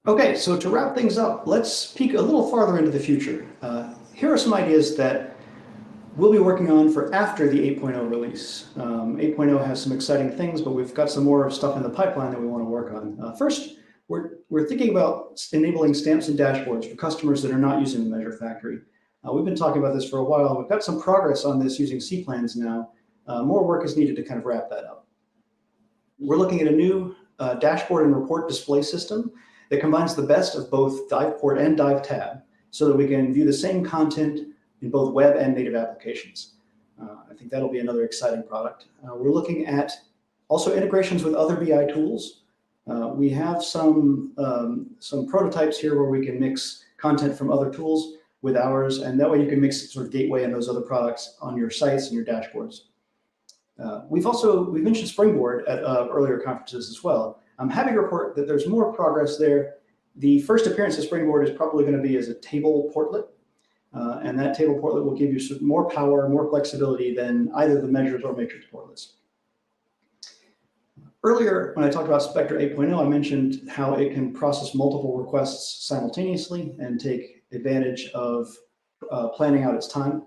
Okay, so to wrap things up, let's peek a little farther into the future. Here are some ideas that we'll be working on for after the 8.0 release. 8.0 has some exciting things, but we've got some more stuff in the pipeline that we want to work on. First, we're thinking about enabling stamps and dashboards for customers that are not using the Measure Factory. We've been talking about this for a while, and we've got some progress on this using C-plans now. More work is needed to kind of wrap that up. We're looking at a new dashboard and report display system that combines the best of both DivePort and DiveTab so that we can view the same content in both web and native applications. I think that'll be another exciting product. We're looking at also integrations with other BI tools. We have some prototypes here where we can mix content from other tools with ours, and that way you can mix sort of Gateway and those other products on your sites and your dashboards. We've mentioned Springboard at earlier conferences as well. I'm happy to report that there's more progress there. The first appearance of Springboard is probably going to be as a table portlet, and that table portlet will give you some more power, more flexibility than either the measures or matrix portlets. Earlier, when I talked about Spectre 8.0, I mentioned how it can process multiple requests simultaneously and take advantage of planning out its time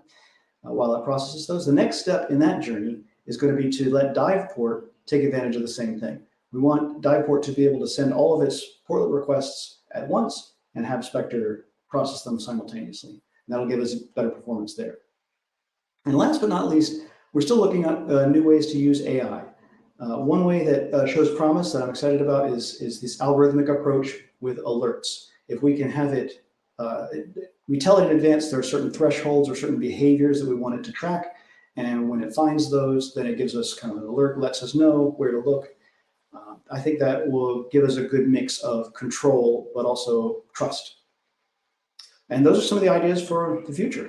while it processes those. The next step in that journey is going to be to let DivePort take advantage of the same thing. We want DivePort to be able to send all of its portlet requests at once and have Spectre process them simultaneously. And that'll give us better performance there. And last but not least, we're still looking at new ways to use AI. One way that shows promise that I'm excited about is this algorithmic approach with alerts. If we can have it, we tell it in advance there are certain thresholds or certain behaviors that we want it to track. And when it finds those, then it gives us kind of an alert, lets us know where to look. I think that will give us a good mix of control, but also trust. And those are some of the ideas for the future.